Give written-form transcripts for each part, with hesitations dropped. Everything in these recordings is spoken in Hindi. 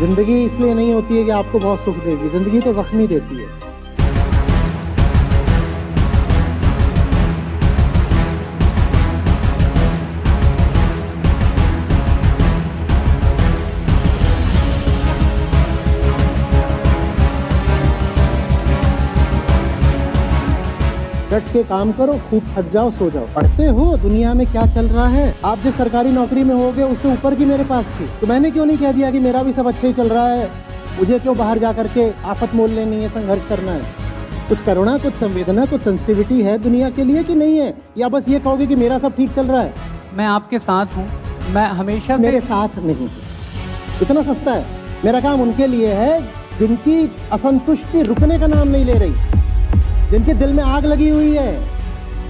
जिंदगी इसलिए नहीं होती है कि आपको बहुत सुख देगी, जिंदगी तो जख्मी देती है। डट के काम करो, खूब थक जाओ, सो जाओ। पढ़ते हो दुनिया में क्या चल रहा है। आप जिस सरकारी नौकरी में होगे उससे ऊपर की मेरे पास थी, तो मैंने क्यों नहीं कह दिया कि मेरा भी सब अच्छा ही चल रहा है, मुझे क्यों बाहर जा करके आफत मोल लेनी है, संघर्ष करना है। कुछ करुणा, कुछ संवेदना, कुछ सेंसिटिविटी है दुनिया के लिए कि नहीं है, या बस ये कहोगे कि मेरा सब ठीक चल रहा है। मैं आपके साथ हूँ, मैं हमेशा मेरे साथ नहीं, इतना सस्ता है। मेरा काम उनके लिए है जिनकी असंतुष्टि रुकने का नाम नहीं ले रही, जिनके दिल में आग लगी हुई है।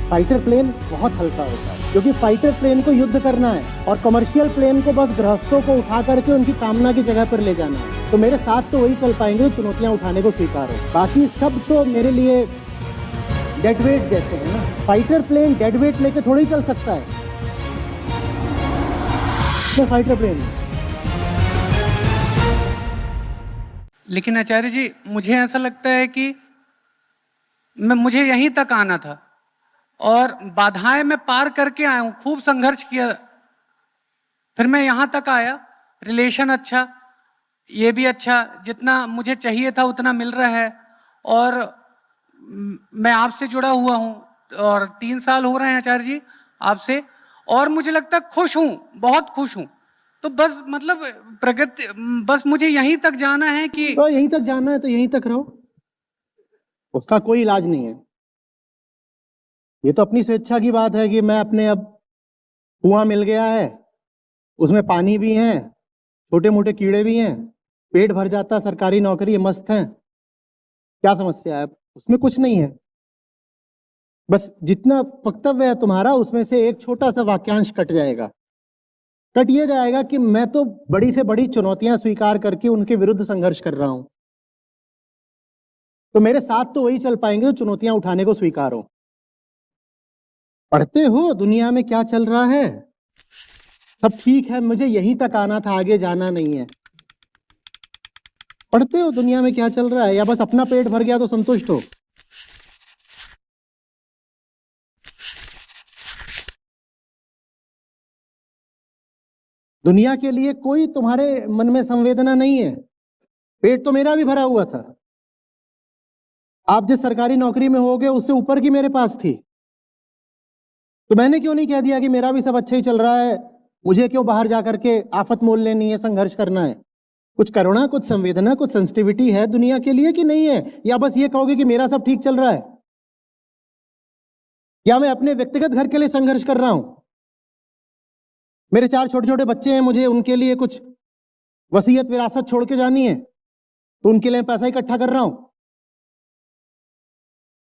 फाइटर प्लेन बहुत हल्का होता है, क्योंकि फाइटर प्लेन को युद्ध करना है और कमर्शियल प्लेन को बस गृहस्थों को उठा करके उनकी कामना की जगह पर ले जाना है। तो मेरे साथ तो वही चल पाएंगे जो चुनौतियां उठाने को स्वीकार हो। बाकी सब तो मेरे लिए डेड वेट जैसे है ना। फाइटर प्लेन डेड वेट लेके थोड़ी चल सकता है। मैं फाइटर प्लेन हूं। लेकिन आचार्य जी, मुझे ऐसा लगता है कि मुझे यहीं तक आना था और बाधाएं मैं पार करके आया हूं, खूब संघर्ष किया, फिर मैं यहां तक आया। रिलेशन अच्छा, ये भी अच्छा, जितना मुझे चाहिए था उतना मिल रहा है। और मैं आपसे जुड़ा हुआ हूं और 3 साल हो रहे हैं आचार्य जी आपसे, और मुझे लगता है खुश हूं, बहुत खुश हूं। तो बस मतलब प्रगति, बस मुझे यहीं तक जाना है कि तो यहीं तक जाना है तो यहीं तक रहो, उसका कोई इलाज नहीं है। ये तो अपनी स्वेच्छा की बात है कि मैं अपने, अब कुआं मिल गया है, उसमें पानी भी है, छोटे मोटे कीड़े भी हैं, पेट भर जाता, सरकारी नौकरी है, मस्त है, क्या समस्या है? उसमें कुछ नहीं है। बस जितना वक्तव्य है तुम्हारा उसमें से एक छोटा सा वाक्यांश कट जाएगा। कट ये जाएगा कि मैं तो बड़ी से बड़ी चुनौतियां स्वीकार करके उनके विरुद्ध संघर्ष कर रहा हूं। तो मेरे साथ तो वही चल पाएंगे जो चुनौतियां उठाने को स्वीकार हो। पढ़ते हो दुनिया में क्या चल रहा है, सब ठीक है, मुझे यहीं तक आना था, आगे जाना नहीं है। पढ़ते हो दुनिया में क्या चल रहा है, या बस अपना पेट भर गया तो संतुष्ट हो। दुनिया के लिए कोई तुम्हारे मन में संवेदना नहीं है। पेट तो मेरा भी भरा हुआ था। आप जिस सरकारी नौकरी में होगे उससे ऊपर की मेरे पास थी, तो मैंने क्यों नहीं कह दिया कि मेरा भी सब अच्छा ही चल रहा है, मुझे क्यों बाहर जा करके आफत मोल लेनी है, संघर्ष करना है। कुछ करुणा, कुछ संवेदना, कुछ सेंसिटिविटी है दुनिया के लिए कि नहीं है, या बस ये कहोगे कि मेरा सब ठीक चल रहा है, या मैं अपने व्यक्तिगत घर के लिए संघर्ष कर रहा हूं। मेरे 4 छोटे छोटे बच्चे हैं, मुझे उनके लिए कुछ वसीयत विरासत छोड़ के जानी है, तो उनके लिए पैसा इकट्ठा कर रहा हूं।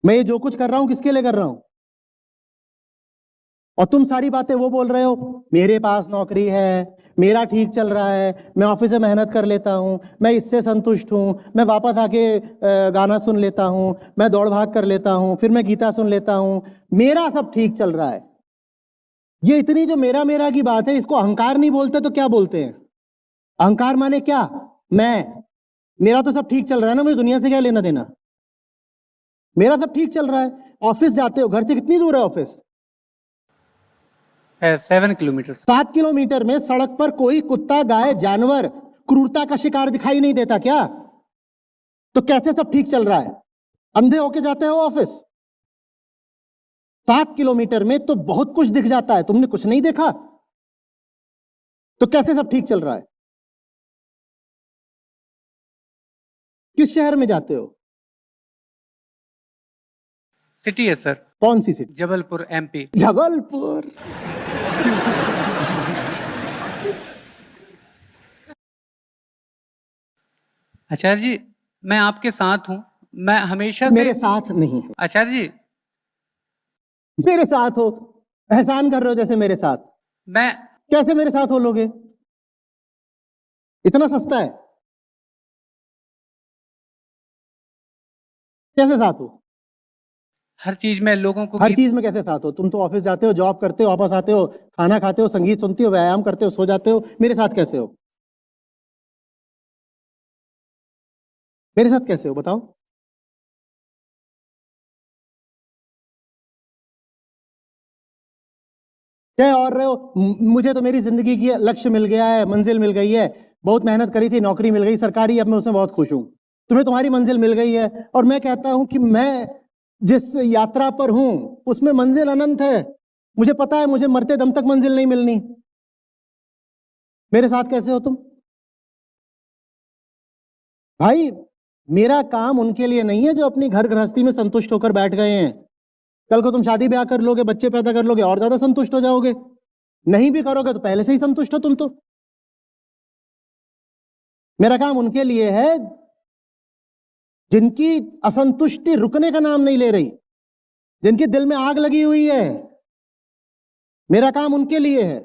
मैं ये जो कुछ कर रहा हूं किसके लिए कर रहा हूं? और तुम सारी बातें वो बोल रहे हो, मेरे पास नौकरी है, मेरा ठीक चल रहा है, मैं ऑफिस से मेहनत कर लेता हूं, मैं इससे संतुष्ट हूं, मैं वापस आके गाना सुन लेता हूं, मैं दौड़ भाग कर लेता हूं, फिर मैं गीता सुन लेता हूं, मेरा सब ठीक चल रहा है। ये इतनी जो मेरा मेरा की बात है, इसको अहंकार नहीं बोलते तो क्या बोलते हैं? अहंकार माने क्या? मेरा तो सब ठीक चल रहा है ना, मुझे दुनिया से क्या लेना देना, मेरा सब ठीक चल रहा है। ऑफिस जाते हो, घर से कितनी दूर है ऑफिस? 7 किलोमीटर। 7 किलोमीटर में सड़क पर कोई कुत्ता, गाय, जानवर क्रूरता का शिकार दिखाई नहीं देता क्या? तो कैसे सब ठीक चल रहा है? अंधे होके जाते हो ऑफिस? 7 किलोमीटर में तो बहुत कुछ दिख जाता है, तुमने कुछ नहीं देखा, तो कैसे सब ठीक चल रहा है? किस शहर में जाते हो? सिटी है सर। कौन सी सिटी? जबलपुर, एमपी। जबलपुर। आचार्य जी, मैं आपके साथ हूं, मैं हमेशा से। मेरे साथ नहीं। आचार्य जी, मेरे साथ हो, एहसान कर रहे हो जैसे मेरे साथ। मैं कैसे मेरे साथ हो लोगे? इतना सस्ता है, कैसे साथ हो? हर चीज में लोगों को हर चीज में कैसे साथ हो? तुम तो ऑफिस जाते हो, जॉब करते हो, वापस आते हो, खाना खाते हो, संगीत सुनते हो, व्यायाम करते हो, सो जाते हो, मेरे साथ कैसे हो? मेरे साथ कैसे हो बताओ? क्या और रहे हो? मुझे तो मेरी जिंदगी की लक्ष्य मिल गया है, मंजिल मिल गई है, बहुत मेहनत करी थी, नौकरी मिल गई सरकारी, अब मैं उसमें बहुत खुश हूं। तुम्हें तुम्हारी मंजिल मिल गई है और मैं कहता हूं कि मैं जिस यात्रा पर हूं उसमें मंजिल अनंत है। मुझे पता है मुझे मरते दम तक मंजिल नहीं मिलनी। मेरे साथ कैसे हो तुम? भाई मेरा काम उनके लिए नहीं है जो अपनी घर गृहस्थी में संतुष्ट होकर बैठ गए हैं। कल को तुम शादी ब्याह कर लोगे, बच्चे पैदा कर लोगे, और ज्यादा संतुष्ट हो जाओगे। नहीं भी करोगे तो पहले से ही संतुष्ट हो तुम तो। मेरा काम उनके लिए है जिनकी असंतुष्टि रुकने का नाम नहीं ले रही, जिनके दिल में आग लगी हुई है। मेरा काम उनके लिए है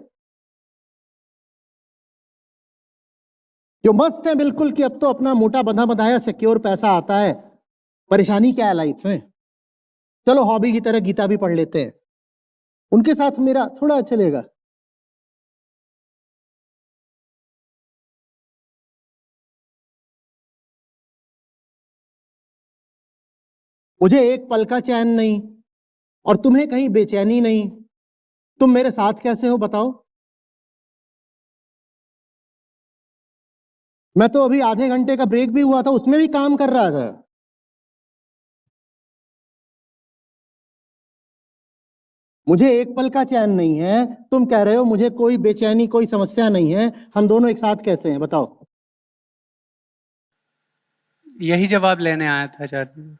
जो मस्त है बिल्कुल कि अब तो अपना मोटा बंधा बंधाया सिक्योर पैसा आता है, परेशानी क्या है लाइफ में, चलो हॉबी की तरह गीता भी पढ़ लेते हैं। उनके साथ मेरा थोड़ा चलेगा। मुझे एक पल का चैन नहीं और तुम्हें कहीं बेचैनी नहीं। तुम मेरे साथ कैसे हो बताओ? मैं तो अभी आधे घंटे का ब्रेक भी हुआ था, उसमें भी काम कर रहा था। मुझे एक पल का चैन नहीं है, तुम कह रहे हो मुझे कोई बेचैनी कोई समस्या नहीं है। हम दोनों एक साथ कैसे हैं बताओ? यही जवाब लेने आया था आचार्य जी।